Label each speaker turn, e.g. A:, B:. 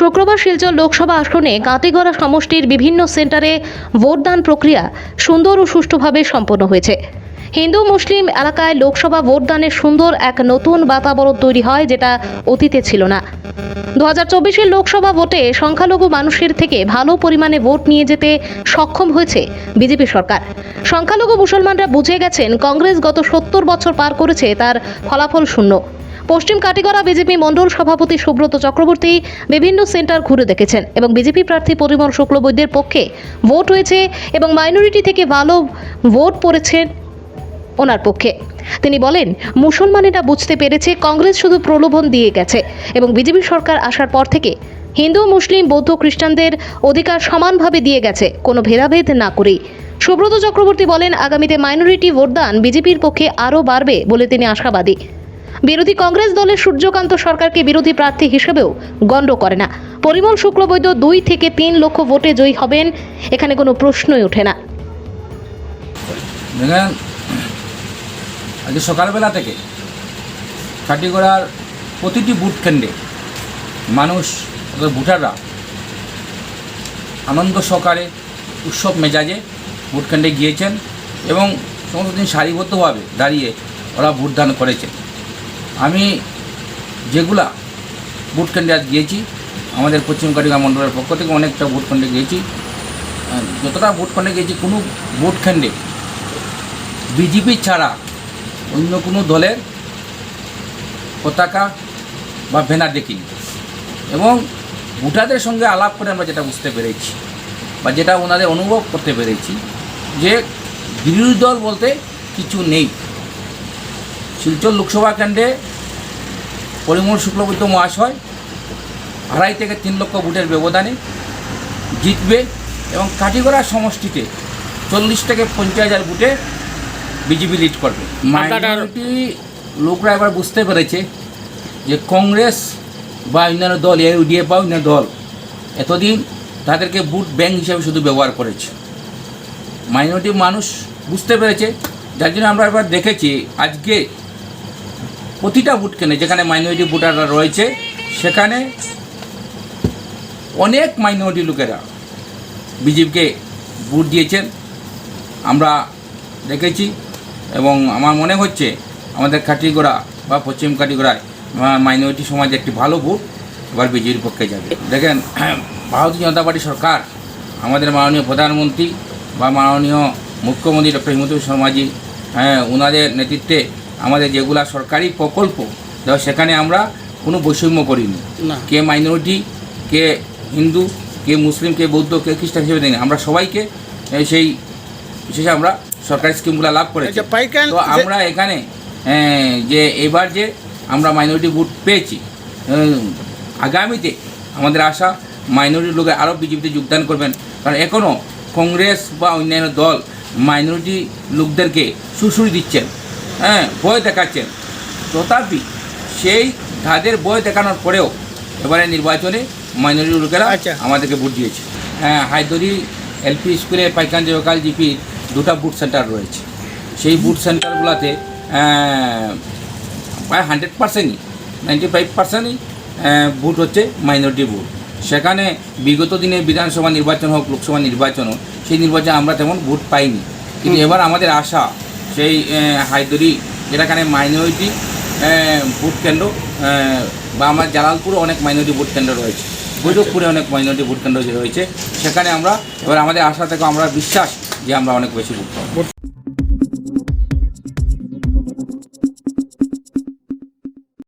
A: শুক্রবার শিলচর লোকসভা আসনে গাঁতিগড়া সমষ্টির বিভিন্ন সেন্টারে ভোটদান প্রক্রিয়া সুন্দর ও সুষ্ঠুভাবে সম্পন্ন হয়েছে। হিন্দু মুসলিম এলাকায় লোকসভা ভোটদানের সুন্দর এক নতুন বাতাবরণ তৈরি হয়, যেটা অতীতে ছিল না। 2024-এর লোকসভা ভোটে সংখ্যালঘু মানুষের থেকে ভালো পরিমাণে ভোট নিয়ে যেতে সক্ষম হয়েছে বিজেপি সরকার। সংখ্যালঘু মুসলমানরা বুঝে গেছেন কংগ্রেস গত 70 বছর পার করেছে তার ফলাফল শূন্য। পশ্চিম কাটিগড়া বিজেপি মণ্ডল সভাপতি সুব্রত চক্রবর্তী বিভিন্ন সেন্টার ঘুরে দেখেছেন এবং বিজেপি প্রার্থী পরিমল শুক্লবৈদ্যের পক্ষে ভোট হয়েছে এবং মাইনরিটি থেকে ভালো ভোট পড়েছেন ওনার পক্ষে। তিনি বলেন, মুসলমানেরা বুঝতে পেরেছে কংগ্রেস শুধু প্রলোভন দিয়ে গেছে এবং বিজেপি সরকার আসার পর থেকে হিন্দু মুসলিম বৌদ্ধ খ্রিস্টানদের অধিকার সমানভাবে দিয়ে গেছে, কোনো ভেদাভেদ না করেই। সুব্রত চক্রবর্তী বলেন, আগামীতে মাইনরিটি ভোটদান বিজেপির পক্ষে আরও বাড়বে বলে তিনি আশাবাদী। বিরোধী কংগ্রেস দলের সূর্যকান্ত সরকারকে বিরোধী প্রার্থী হিসেবেও গণ্য করে না। পরিমল শুক্লবৈদ্য 2 থেকে 3 লক্ষ ভোটে জয়ী হবেন, এখানে কোনো প্রশ্নই ওঠে না।
B: দেখেন, আজকে সকালবেলা থেকে কাটিগড়ার প্রতিটি বুথ কেন্দ্রে মানুষ ভোটাররা আনন্দ সহকারে উৎসব মেজাজে ভোট কেন্দ্রে গিয়েছেন এবং সমস্ত দিন সারিবদ্ধভাবে দাঁড়িয়ে ওরা ভোটদান করেছেন। আমি যেগুলা ভোট কেন্দ্রে আজ গিয়েছি, আমাদের পশ্চিম কাটিগড়া মণ্ডলের পক্ষ থেকে অনেকটা ভোট কেন্দ্রে গিয়েছি। যতটা ভোট কেন্দ্রে গিয়েছি, কোনো ভোট কেন্দ্রে বিজেপি ছাড়া অন্য কোনো দলের পতাকা বা ব্যানার দেখিনি এবং ভোটারদের সঙ্গে আলাপ করে আমরা যেটা বুঝতে পেরেছি বা যেটা ওনাদের অনুভব করতে পেরেছি যে বিরোধী দল বলতে কিছু নেই। শিলচর লোকসভা কেন্দ্রে পরিমল শুক্লবৈদ্য মহাশয় 2.5 থেকে 3 লক্ষ ভোটের ব্যবধানে জিতবে এবং কাটিগড়া সমষ্টিতে 40 থেকে 50,000 ভোটে বিজেপি লিড করবে। মাইনরিটি লোকরা এবার বুঝতে পেরেছে যে কংগ্রেস বা অন্যান্য দল, ইউডিএফ বা অন্য দল এতদিন তাদেরকে ভোট ব্যাংক হিসাবে শুধু ব্যবহার করেছে। মাইনরিটি মানুষ বুঝতে পেরেছে, যার জন্য আমরা এবার দেখেছি আজকে প্রতিটা ভোট কেন্দ্রে যেখানে মাইনরিটি ভোটাররা রয়েছে সেখানে অনেক মাইনরিটি লোকেরা বিজেপিকে ভোট দিয়েছেন আমরা দেখেছি এবং আমার মনে হচ্ছে আমাদের কাটিগড়া বা পশ্চিম কাটিগড়ায় মাইনরিটি সমাজে একটি ভালো ভোট এবার বিজেপির পক্ষে যাবে। দেখেন, ভারতীয় জনতা পার্টি সরকার, আমাদের মাননীয় প্রধানমন্ত্রী বা মাননীয় মুখ্যমন্ত্রী ডক্টর হিমন্ত বিশ্ব শর্মাজি, ওনাদের নেতৃত্বে আমাদের যেগুলা সরকারি প্রকল্প সেখানে আমরা কোনো বৈষম্য করিনি। কে মাইনরিটি, কে হিন্দু, কে মুসলিম, কে বৌদ্ধ, কে খ্রিস্টান হিসেবে দিই, আমরা সবাইকে সেই বিশেষ আমরা সরকারি স্কিমগুলো লাভ করেছি। তো আমরা এখানে যে এবার যে আমরা মাইনরিটি ভোট পেয়েছি, আগামীতে আমাদের আশা মাইনরিটি লোকের আরও বিজেপিতে যোগদান করবেন, কারণ এখনও কংগ্রেস বা অন্যান্য দল মাইনরিটি লোকদেরকে সুশুরি দিচ্ছেন, ভয় দেখাচ্ছেন। তথাপি সেই তাদের ভয় দেখানোর পরেও এবারে নির্বাচনে মাইনরিটি লোকেরা আমাদেরকে ভোট দিয়েছে। হায়দরি এলপি স্কুলে পাইকান জয়কাল জিপির 2টা বুথ সেন্টার রয়েছে। সেই বুথ সেন্টারগুলোতে প্রায় 100%ই 95%ই ভোট হচ্ছে মাইনরিটি ভোট। সেখানে বিগত দিনে বিধানসভা নির্বাচন হোক, লোকসভা নির্বাচন হোক, সেই নির্বাচনে আমরা তেমন ভোট পাইনি। কিন্তু এবার আমাদের আশা সেই হায়দরি যেখানে মাইনরিটি ভোট কেন্দ্র বা আমার জালালপুরে অনেক মাইনরিটি ভোট কেন্দ্র রয়েছে, বৈরবপুরে অনেক মাইনরিটি ভোট কেন্দ্র রয়েছে, সেখানে আমরা এবার আমাদের আশা থেকে আমরা বিশ্বাস যে আমরা অনেক বেশি ভোট পাবো।